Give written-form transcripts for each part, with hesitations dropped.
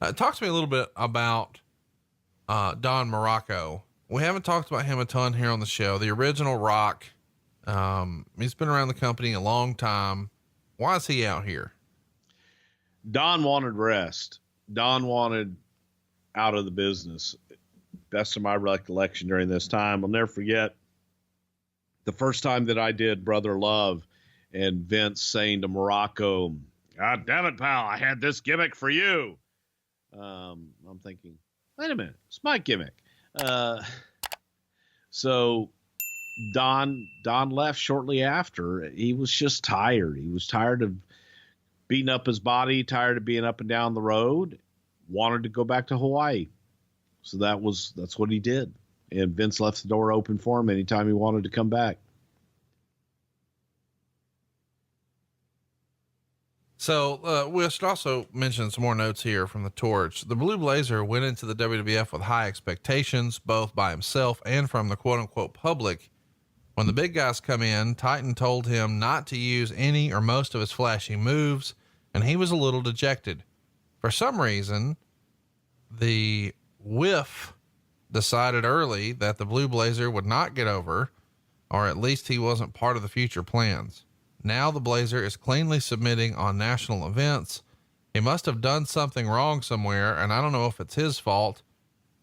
Talk to me a little bit about Don Morocco. We haven't talked about him a ton here on the show. The original Rock. He's been around the company a long time. Why is he out here? Don wanted rest. Don wanted out of the business. Best of my recollection during this time, I'll never forget the first time that I did Brother Love and Vince saying to Morocco, "God damn it, pal, I had this gimmick for you." I'm thinking, wait a minute, it's my gimmick. So Don left shortly after. He was just tired. He was tired of beating up his body, tired of being up and down the road, wanted to go back to Hawaii. So that's what he did. And Vince left the door open for him anytime he wanted to come back. So we should also mention some more notes here from the Torch. The Blue Blazer went into the WWF with high expectations, both by himself and from the quote unquote public. When the big guys come in, Titan told him not to use any or most of his flashy moves, and he was a little dejected. For some reason, the Whiff decided early that the Blue Blazer would not get over, or at least he wasn't part of the future plans. Now the Blazer is cleanly submitting on national events. He must have done something wrong somewhere, and I don't know if it's his fault,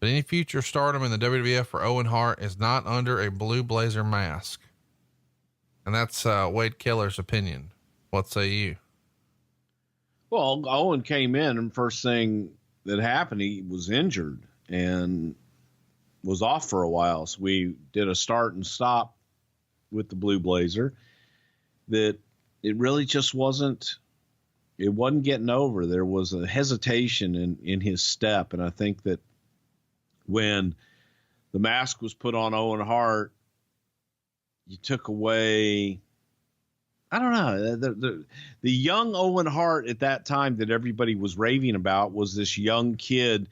but any future stardom in the WWF for Owen Hart is not under a Blue Blazer mask. And that's Wade Keller's opinion. What say you? Well, Owen came in, and first thing that happened, he was injured and was off for a while. So we did a start and stop with the Blue Blazer. That it really just wasn't getting over. There was a hesitation in his step. And I think that when the mask was put on Owen Hart, you took away, I don't know, the young Owen Hart at that time that everybody was raving about was this young kid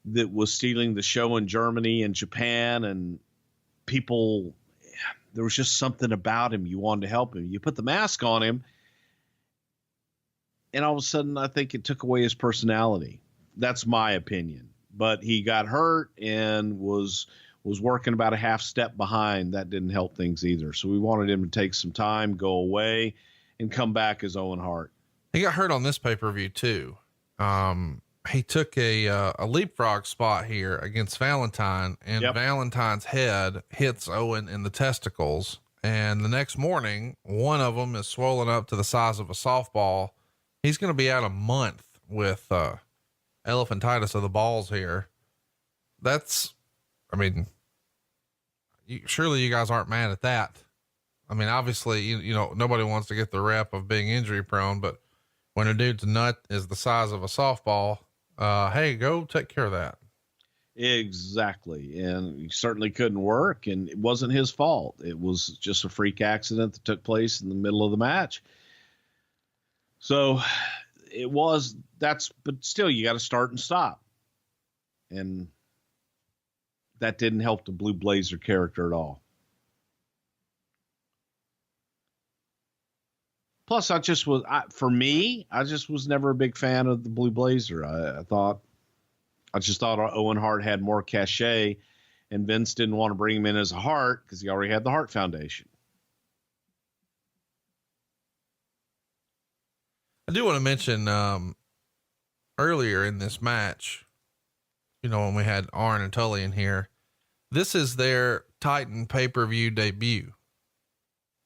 that was stealing the show in Germany and Japan, and people, there was just something about him. You wanted to help him. You put the mask on him, and all of a sudden, I think it took away his personality. That's my opinion. But he got hurt and was working about a half step behind. That didn't help things either. So we wanted him to take some time, go away, and come back as Owen Hart. He got hurt on this pay-per-view too. He took a leapfrog spot here against Valentine, and Yep. Valentine's head hits Owen in the testicles. And the next morning, one of them is swollen up to the size of a softball. He's going to be out a month with, elephantitis of the balls here. Surely you guys aren't mad at that. I mean, obviously, you know, nobody wants to get the rep of being injury prone, but when a dude's nut is the size of a softball, hey, go take care of that. Exactly. And he certainly couldn't work, and it wasn't his fault. It was just a freak accident that took place in the middle of the match. So but still you got to start and stop. And that didn't help the Blue Blazer character at all. Plus, I just was never a big fan of the Blue Blazer. I just thought Owen Hart had more cachet, and Vince didn't want to bring him in as a Hart because he already had the Hart Foundation. I do want to mention, earlier in this match, you know, when we had Arn and Tully in here, this is their Titan pay-per-view debut.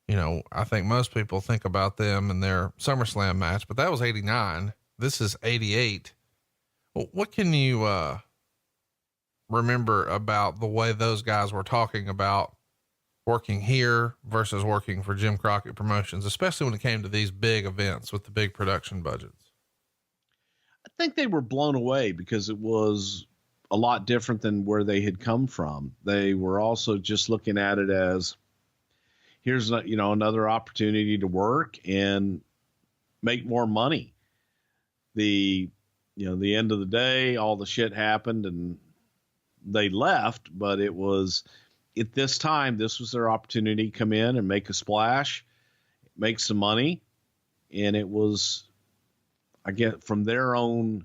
You know, I think most people think about them in their SummerSlam match, but that was 89. This is 88. Well, what can you, remember about the way those guys were talking about working here versus working for Jim Crockett Promotions, especially when it came to these big events with the big production budgets? I think they were blown away because it was a lot different than where they had come from. They were also just looking at it as, here's, you know, another opportunity to work and make more money. The end of the day, all the shit happened and they left, but it was at this time, this was their opportunity to come in and make a splash, make some money. And it was, I get from their own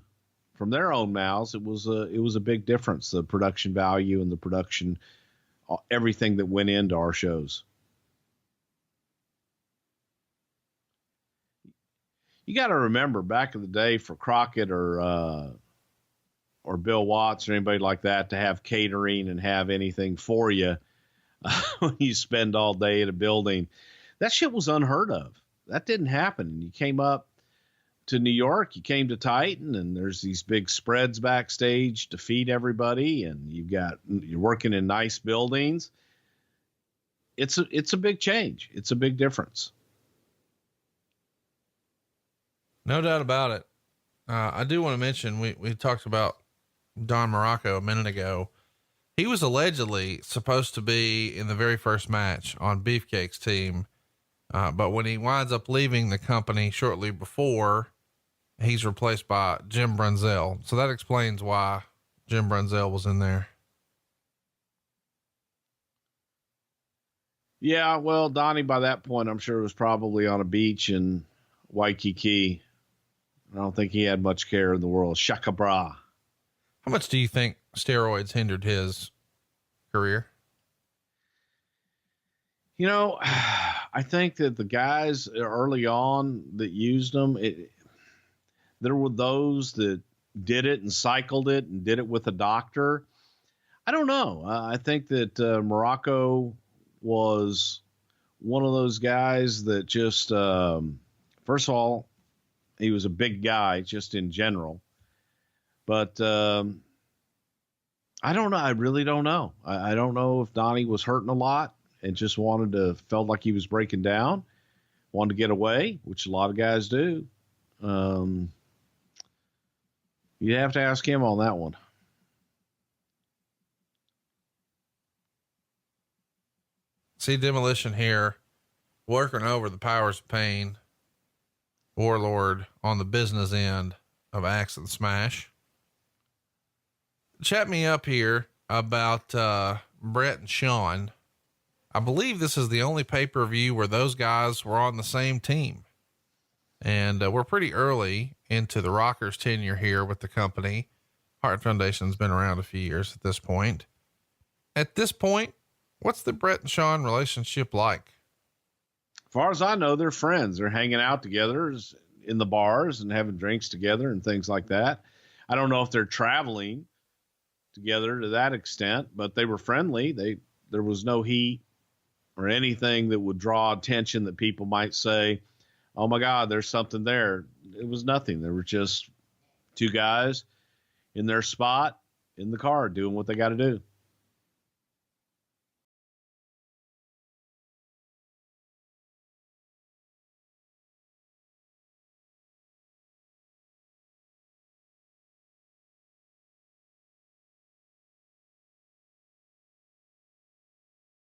from their own mouths, it was a big difference, the production value and the production, everything that went into our shows. You got to remember back in the day for Crockett or Bill Watts or anybody like that to have catering and have anything for you when you spend all day at a building, that shit was unheard of. That didn't happen. You came up to New York, you came to Titan, and there's these big spreads backstage to feed everybody, and you're working in nice buildings. It's a big change. It's a big difference. No doubt about it. I do want to mention, we talked about Don Morocco a minute ago. He was allegedly supposed to be in the very first match on Beefcake's team. But when he winds up leaving the company shortly before, he's replaced by Jim Brunzell. So that explains why Jim Brunzell was in there. Yeah. Well, Donnie, by that point, I'm sure was probably on a beach in Waikiki. I don't think he had much care in the world. Shaka bra. How much do you think steroids hindered his career? You know, I think that the guys early on that used them, there were those that did it and cycled it and did it with a doctor. I don't know. I think that Morocco was one of those guys that just, first of all, he was a big guy just in general. But I don't know. I really don't know. I don't know if Donnie was hurting a lot and just felt like he was breaking down, wanted to get away, which a lot of guys do. You have to ask him on that one. See Demolition here working over the Powers of Pain Warlord on the business end of Axe and Smash. Chat me up here about Bret and Shawn. I believe this is the only pay-per-view where those guys were on the same team. And we're pretty early into the Rockers' tenure here with the company. Hart Foundation's been around a few years at this point. At this point, what's the Bret and Shawn relationship like? As far as I know, they're friends. They're hanging out together in the bars and having drinks together and things like that. I don't know if they're traveling together to that extent, but they were friendly. There was no heat or anything that would draw attention that people might say, oh my God, there's something there. It was nothing. There were just two guys in their spot in the car doing what they got to do.